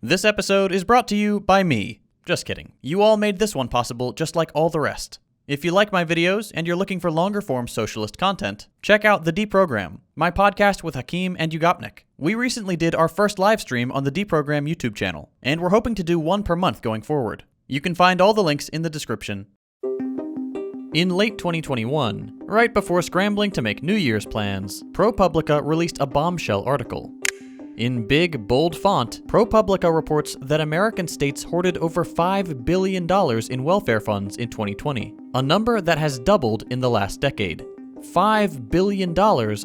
This episode is brought to you by me. Just kidding. You all made this one possible just like all the rest. If you like my videos and you're looking for longer-form socialist content, check out the Deprogram, my podcast with Hakeem and Ugopnik. We recently did our first live stream on the Deprogram YouTube channel, and we're hoping to do one per month going forward. You can find all the links in the description. In late 2021, right before scrambling to make New Year's plans, ProPublica released a bombshell article. In big, bold font, ProPublica reports that American states hoarded over $5 billion in welfare funds in 2020, a number that has doubled in the last decade. $5 billion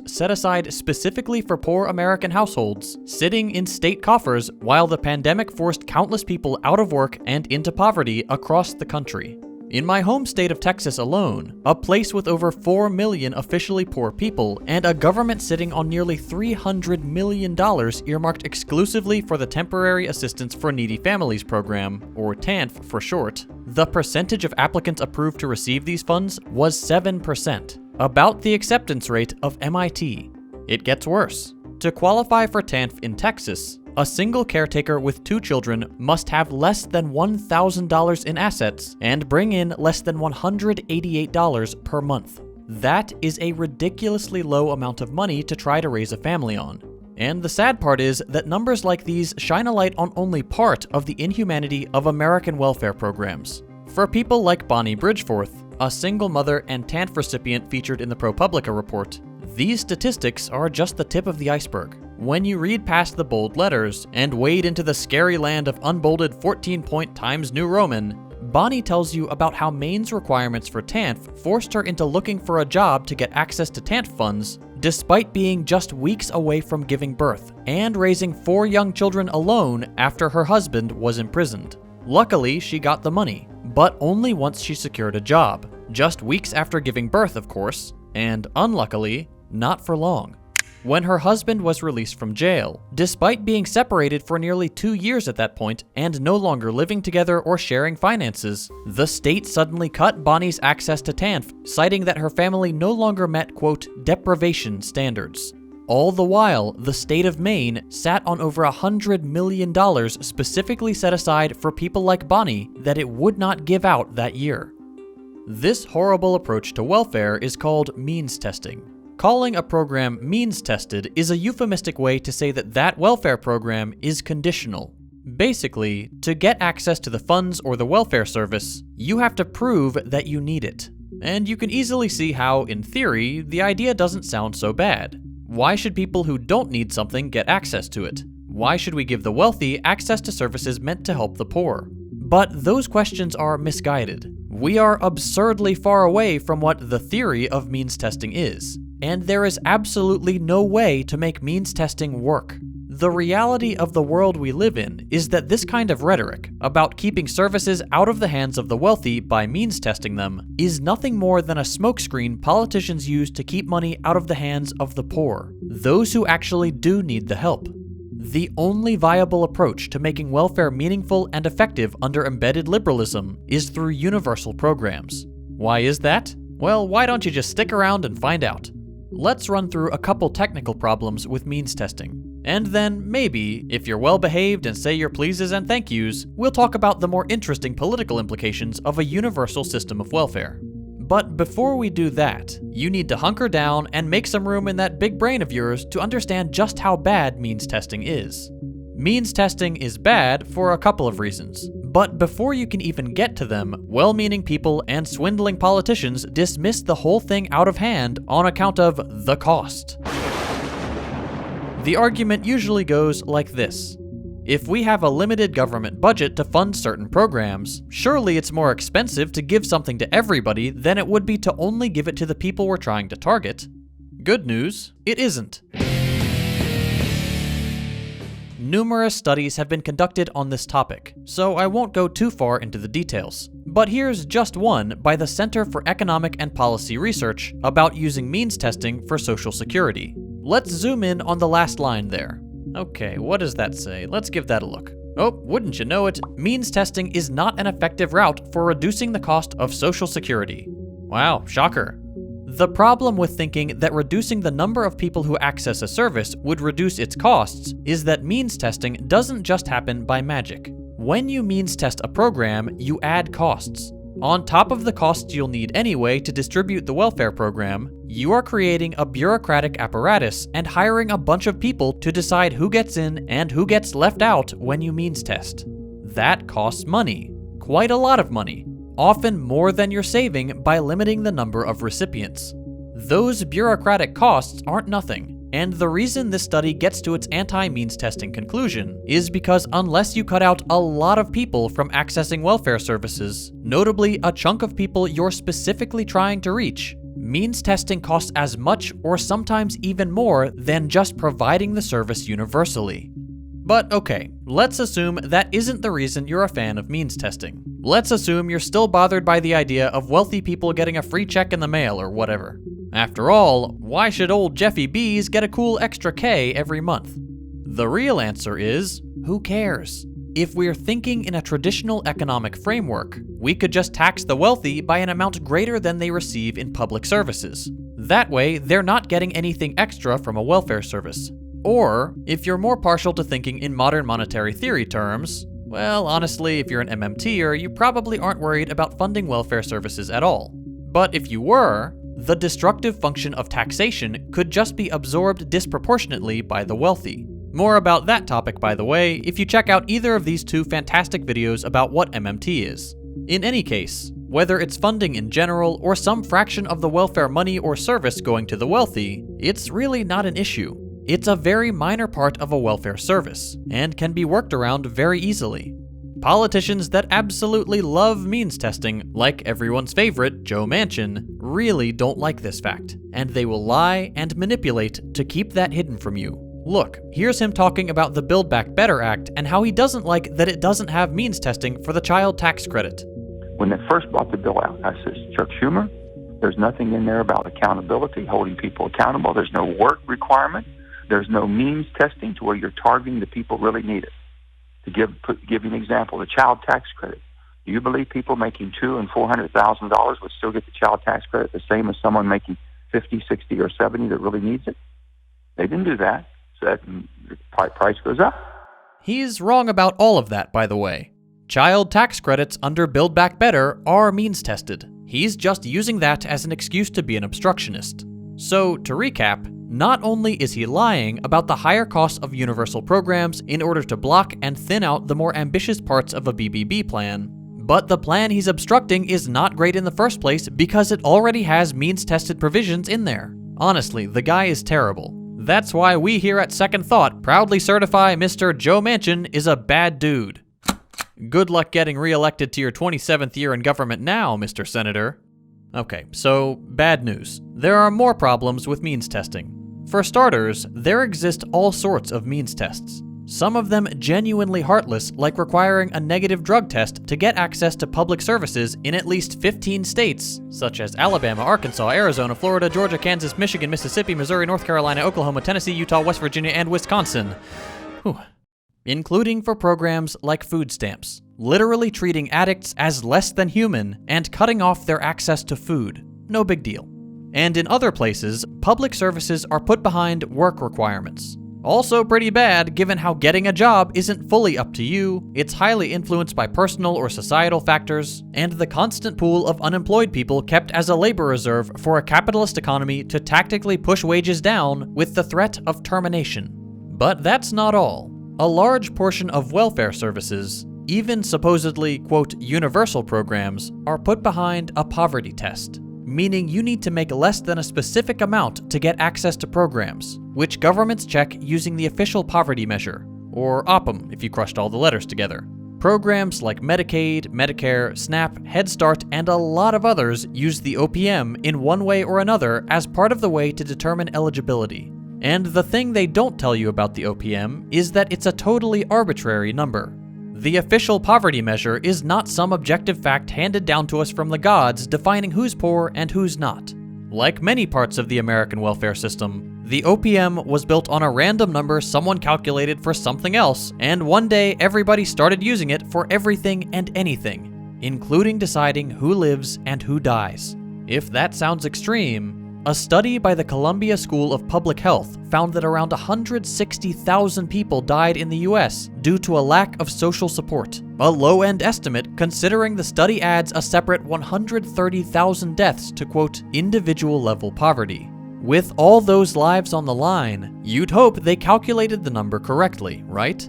set aside specifically for poor American households, sitting in state coffers while the pandemic forced countless people out of work and into poverty across the country. In my home state of Texas alone, a place with over 4 million officially poor people and a government sitting on nearly $300 million earmarked exclusively for the Temporary Assistance for Needy Families program, or TANF for short, the percentage of applicants approved to receive these funds was 7%, about the acceptance rate of MIT. It gets worse. To qualify for TANF in Texas, a single caretaker with 2 children must have less than $1,000 in assets and bring in less than $188 per month. That is a ridiculously low amount of money to try to raise a family on. And the sad part is that numbers like these shine a light on only part of the inhumanity of American welfare programs. For people like Bonnie Bridgeforth, a single mother and TANF recipient featured in the ProPublica report, these statistics are just the tip of the iceberg. When you read past the bold letters and wade into the scary land of unbolded 14-point Times New Roman, Bonnie tells you about how Maine's requirements for TANF forced her into looking for a job to get access to TANF funds, despite being just weeks away from giving birth and raising 4 young children alone after her husband was imprisoned. Luckily, she got the money, but only once she secured a job, just weeks after giving birth, of course, and unluckily, not for long. When her husband was released from jail, despite being separated for nearly 2 years at that point and no longer living together or sharing finances, the state suddenly cut Bonnie's access to TANF, citing that her family no longer met, quote, deprivation standards. All the while, the state of Maine sat on over $100 million specifically set aside for people like Bonnie that it would not give out that year. This horrible approach to welfare is called means testing. Calling a program means-tested is a euphemistic way to say that that welfare program is conditional. Basically, to get access to the funds or the welfare service, you have to prove that you need it. And you can easily see how, in theory, the idea doesn't sound so bad. Why should people who don't need something get access to it? Why should we give the wealthy access to services meant to help the poor? But those questions are misguided. We are absurdly far away from what the theory of means testing is. And there is absolutely no way to make means testing work. The reality of the world we live in is that this kind of rhetoric about keeping services out of the hands of the wealthy by means testing them is nothing more than a smokescreen politicians use to keep money out of the hands of the poor, those who actually do need the help. The only viable approach to making welfare meaningful and effective under embedded liberalism is through universal programs. Why is that? Well, why don't you just stick around and find out? Let's run through a couple technical problems with means testing. And then, maybe, if you're well behaved and say your pleases and thank yous, we'll talk about the more interesting political implications of a universal system of welfare. But before we do that, you need to hunker down and make some room in that big brain of yours to understand just how bad means testing is. Means testing is bad for a couple of reasons. But before you can even get to them, well-meaning people and swindling politicians dismiss the whole thing out of hand on account of the cost. The argument usually goes like this. If we have a limited government budget to fund certain programs, surely it's more expensive to give something to everybody than it would be to only give it to the people we're trying to target. Good news, it isn't. Numerous studies have been conducted on this topic, so I won't go too far into the details. But here's just one by the Center for Economic and Policy Research about using means testing for Social Security. Let's zoom in on the last line there. Okay, what does that say? Let's give that a look. Oh, wouldn't you know it, means testing is not an effective route for reducing the cost of Social Security. Wow, shocker. The problem with thinking that reducing the number of people who access a service would reduce its costs is that means testing doesn't just happen by magic. When you means test a program, you add costs. On top of the costs you'll need anyway to distribute the welfare program, you are creating a bureaucratic apparatus and hiring a bunch of people to decide who gets in and who gets left out when you means test. That costs money. Quite a lot of money. Often more than you're saving by limiting the number of recipients. Those bureaucratic costs aren't nothing, and the reason this study gets to its anti-means testing conclusion is because unless you cut out a lot of people from accessing welfare services, notably a chunk of people you're specifically trying to reach, means testing costs as much or sometimes even more than just providing the service universally. But okay, let's assume that isn't the reason you're a fan of means testing. Let's assume you're still bothered by the idea of wealthy people getting a free check in the mail or whatever. After all, why should old Jeffy B's get a cool extra K every month? The real answer is, who cares? If we're thinking in a traditional economic framework, we could just tax the wealthy by an amount greater than they receive in public services. That way, they're not getting anything extra from a welfare service. Or, if you're more partial to thinking in modern monetary theory terms, well, honestly, if you're an MMTer, you probably aren't worried about funding welfare services at all. But if you were, the destructive function of taxation could just be absorbed disproportionately by the wealthy. More about that topic, by the way, if you check out either of these two fantastic videos about what MMT is. In any case, whether it's funding in general or some fraction of the welfare money or service going to the wealthy, it's really not an issue. It's a very minor part of a welfare service, and can be worked around very easily. Politicians that absolutely love means testing, like everyone's favorite, Joe Manchin, really don't like this fact, and they will lie and manipulate to keep that hidden from you. Look, here's him talking about the Build Back Better Act and how he doesn't like that it doesn't have means testing for the child tax credit. When they first brought the bill out, I said, Chuck Schumer, there's nothing in there about accountability, holding people accountable. There's no work requirement. There's no means testing to where you're targeting the people who really need it. To give you an example, the child tax credit. Do you believe people making $200,000 and $400,000 would still get the child tax credit the same as someone making 50, 60, or 70 that really needs it? They didn't do that, so that the price goes up. He's wrong about all of that, by the way. Child tax credits under Build Back Better are means tested. He's just using that as an excuse to be an obstructionist. So, to recap, not only is he lying about the higher costs of universal programs in order to block and thin out the more ambitious parts of a BBB plan, but the plan he's obstructing is not great in the first place because it already has means-tested provisions in there. Honestly, the guy is terrible. That's why we here at Second Thought proudly certify Mr. Joe Manchin is a bad dude. Good luck getting re-elected to your 27th year in government now, Mr. Senator. Okay, so bad news. There are more problems with means testing. For starters, there exist all sorts of means tests. Some of them genuinely heartless, like requiring a negative drug test to get access to public services in at least 15 states, such as Alabama, Arkansas, Arizona, Florida, Georgia, Kansas, Michigan, Mississippi, Missouri, North Carolina, Oklahoma, Tennessee, Utah, West Virginia, and Wisconsin. Whew. Including for programs like food stamps, literally treating addicts as less than human and cutting off their access to food. No big deal. And in other places, public services are put behind work requirements. Also pretty bad given how getting a job isn't fully up to you, it's highly influenced by personal or societal factors, and the constant pool of unemployed people kept as a labor reserve for a capitalist economy to tactically push wages down with the threat of termination. But that's not all. A large portion of welfare services, even supposedly, quote, universal programs, are put behind a poverty test, meaning you need to make less than a specific amount to get access to programs, which governments check using the official poverty measure, or OPM if you crushed all the letters together. Programs like Medicaid, Medicare, SNAP, Head Start, and a lot of others use the OPM in one way or another as part of the way to determine eligibility. And the thing they don't tell you about the OPM is that it's a totally arbitrary number. The official poverty measure is not some objective fact handed down to us from the gods defining who's poor and who's not. Like many parts of the American welfare system, the OPM was built on a random number someone calculated for something else, and one day everybody started using it for everything and anything, including deciding who lives and who dies. If that sounds extreme, A study by the Columbia School of Public Health found that around 160,000 people died in the US due to a lack of social support, a low-end estimate considering the study adds a separate 130,000 deaths to, quote, individual-level poverty. With all those lives on the line, you'd hope they calculated the number correctly, right?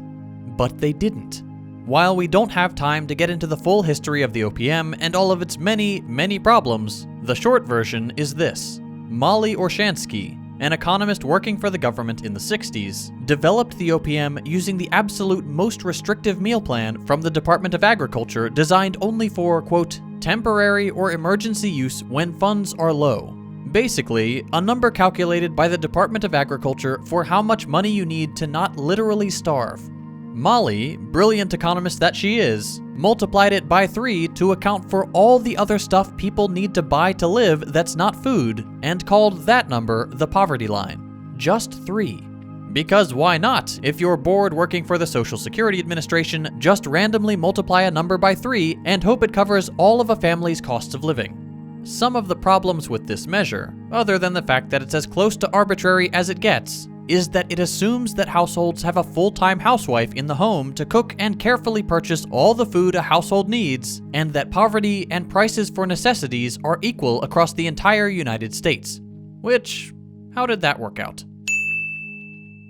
But they didn't. While we don't have time to get into the full history of the OPM and all of its many, many problems, the short version is this. Molly Orshansky, an economist working for the government in the 60s, developed the OPM using the absolute most restrictive meal plan from the Department of Agriculture designed only for, quote, temporary or emergency use when funds are low. Basically, a number calculated by the Department of Agriculture for how much money you need to not literally starve. Molly, brilliant economist that she is, multiplied it by 3 to account for all the other stuff people need to buy to live that's not food, and called that number the poverty line. Just 3. Because why not? If you're bored working for the Social Security Administration, just randomly multiply a number by 3 and hope it covers all of a family's costs of living. Some of the problems with this measure, other than the fact that it's as close to arbitrary as it gets, is that it assumes that households have a full-time housewife in the home to cook and carefully purchase all the food a household needs, and that poverty and prices for necessities are equal across the entire United States. Which, how did that work out?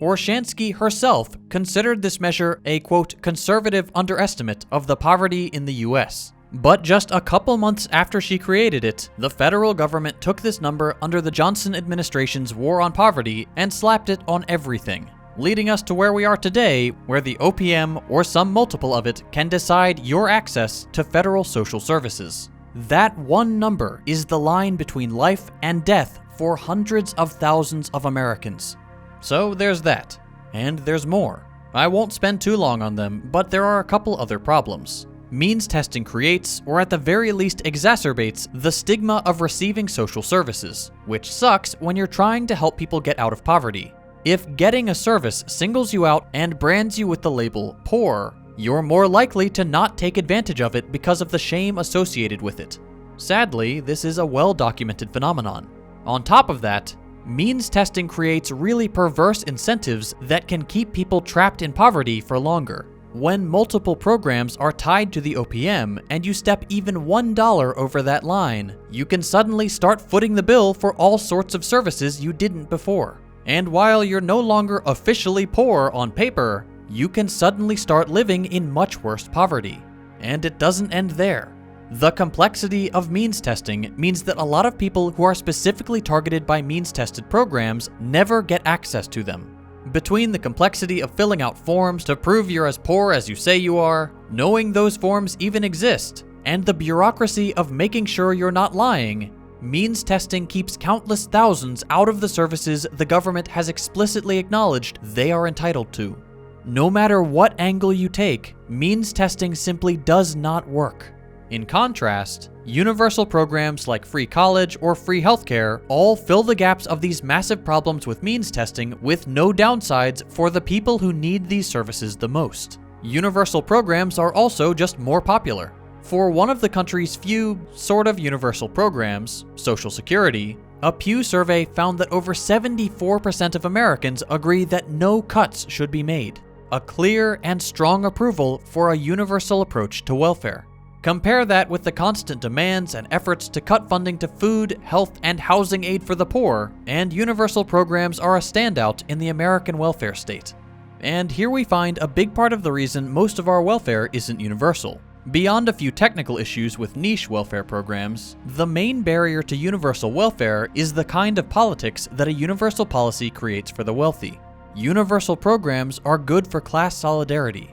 Orshansky herself considered this measure a, quote, conservative underestimate of the poverty in the US. But just a couple months after she created it, the federal government took this number under the Johnson administration's war on poverty and slapped it on everything, leading us to where we are today, where the OPM or some multiple of it can decide your access to federal social services. That one number is the line between life and death for hundreds of thousands of Americans. So there's that. And there's more. I won't spend too long on them, but there are a couple other problems. Means testing creates, or at the very least exacerbates, the stigma of receiving social services, which sucks when you're trying to help people get out of poverty. If getting a service singles you out and brands you with the label poor, you're more likely to not take advantage of it because of the shame associated with it. Sadly, this is a well-documented phenomenon. On top of that, means testing creates really perverse incentives that can keep people trapped in poverty for longer. When multiple programs are tied to the OPM and you step even $1 over that line, you can suddenly start footing the bill for all sorts of services you didn't before. And while you're no longer officially poor on paper, you can suddenly start living in much worse poverty. And it doesn't end there. The complexity of means testing means that a lot of people who are specifically targeted by means-tested programs never get access to them. Between the complexity of filling out forms to prove you're as poor as you say you are, knowing those forms even exist, and the bureaucracy of making sure you're not lying, means testing keeps countless thousands out of the services the government has explicitly acknowledged they are entitled to. No matter what angle you take, means testing simply does not work. In contrast, universal programs like free college or free healthcare all fill the gaps of these massive problems with means testing with no downsides for the people who need these services the most. Universal programs are also just more popular. For one of the country's few sort of universal programs, Social Security, a Pew survey found that over 74% of Americans agree that no cuts should be made. A clear and strong approval for a universal approach to welfare. Compare that with the constant demands and efforts to cut funding to food, health, and housing aid for the poor, and universal programs are a standout in the American welfare state. And here we find a big part of the reason most of our welfare isn't universal. Beyond a few technical issues with niche welfare programs, the main barrier to universal welfare is the kind of politics that a universal policy creates for the wealthy. Universal programs are good for class solidarity.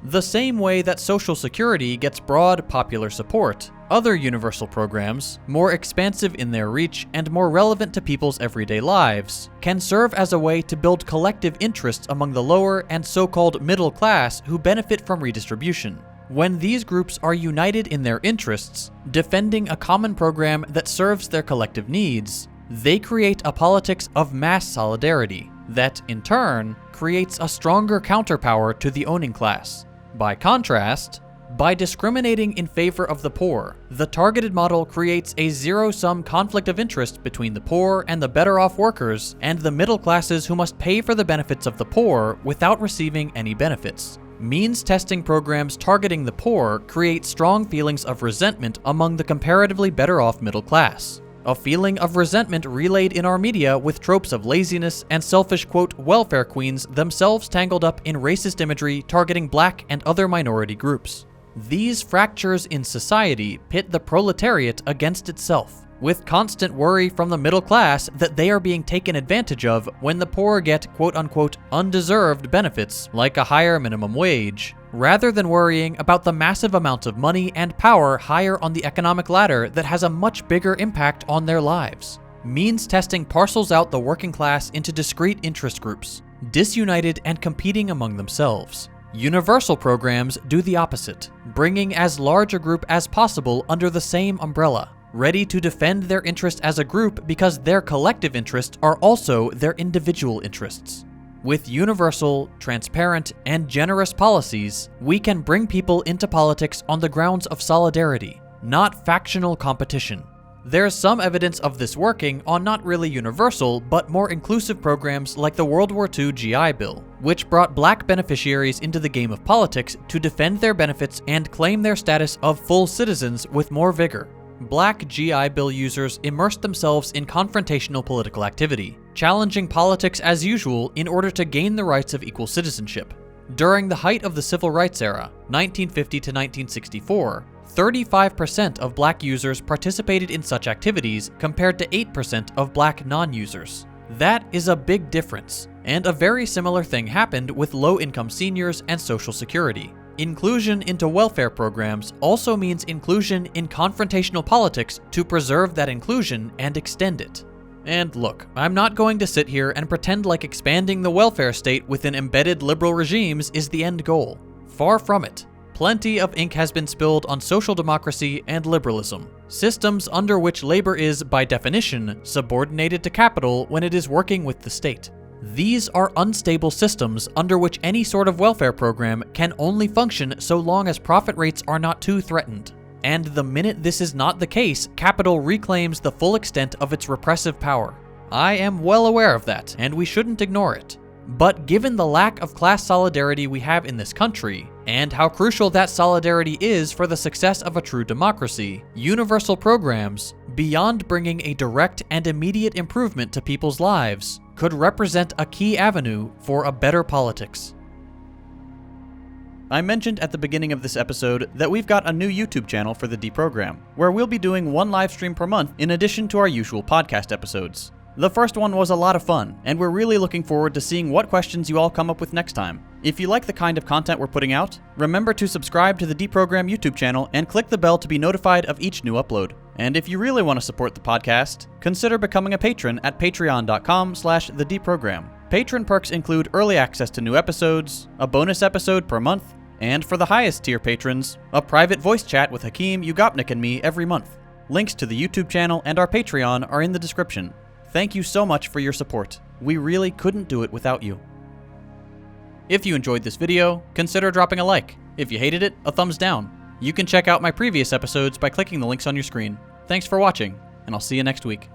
The same way that Social Security gets broad popular support, other universal programs, more expansive in their reach and more relevant to people's everyday lives, can serve as a way to build collective interests among the lower and so-called middle class who benefit from redistribution. When these groups are united in their interests, defending a common program that serves their collective needs, they create a politics of mass solidarity that, in turn, creates a stronger counterpower to the owning class. By contrast, By discriminating in favor of the poor, the targeted model creates a zero-sum conflict of interest between the poor and the better-off workers and the middle classes who must pay for the benefits of the poor without receiving any benefits. Means testing programs targeting the poor create strong feelings of resentment among the comparatively better-off middle class. A feeling of resentment relayed in our media with tropes of laziness and selfish, quote, welfare queens themselves tangled up in racist imagery targeting black and other minority groups. These fractures in society pit the proletariat against itself, with constant worry from the middle class that they are being taken advantage of when the poor get quote-unquote undeserved benefits like a higher minimum wage, rather than worrying about the massive amounts of money and power higher on the economic ladder that has a much bigger impact on their lives. Means testing parcels out the working class into discrete interest groups, disunited and competing among themselves. Universal programs do the opposite, bringing as large a group as possible under the same umbrella, ready to defend their interest as a group because their collective interests are also their individual interests. With universal, transparent, and generous policies, we can bring people into politics on the grounds of solidarity, not factional competition. There's some evidence of this working on not really universal, but more inclusive programs like the World War II GI Bill, which brought black beneficiaries into the game of politics to defend their benefits and claim their status of full citizens with more vigor. Black GI Bill users immersed themselves in confrontational political activity, challenging politics as usual in order to gain the rights of equal citizenship. During the height of the Civil Rights era, 1950 to 1964, 35% of black users participated in such activities compared to 8% of black non-users. That is a big difference, and a very similar thing happened with low-income seniors and Social Security. Inclusion into welfare programs also means inclusion in confrontational politics to preserve that inclusion and extend it. And look, I'm not going to sit here and pretend like expanding the welfare state within embedded liberal regimes is the end goal. Far from it. Plenty of ink has been spilled on social democracy and liberalism, systems under which labor is, by definition, subordinated to capital when it is working with the state. These are unstable systems under which any sort of welfare program can only function so long as profit rates are not too threatened. And the minute this is not the case, capital reclaims the full extent of its repressive power. I am well aware of that, and we shouldn't ignore it. But given the lack of class solidarity we have in this country, and how crucial that solidarity is for the success of a true democracy, universal programs, beyond bringing a direct and immediate improvement to people's lives, could represent a key avenue for a better politics. I mentioned at the beginning of this episode that we've got a new YouTube channel for the Deprogram, where we'll be doing one live stream per month in addition to our usual podcast episodes. The first one was a lot of fun, and we're really looking forward to seeing what questions you all come up with next time. If you like the kind of content we're putting out, remember to subscribe to the Deprogram YouTube channel and click the bell to be notified of each new upload. And if you really want to support the podcast, consider becoming a patron at patreon.com/thedeprogram. Patron perks include early access to new episodes, a bonus episode per month, and for the highest tier patrons, a private voice chat with Hakeem, Ugopnik, and me every month. Links to the YouTube channel and our Patreon are in the description. Thank you so much for your support. We really couldn't do it without you. If you enjoyed this video, consider dropping a like. If you hated it, a thumbs down. You can check out my previous episodes by clicking the links on your screen. Thanks for watching, and I'll see you next week.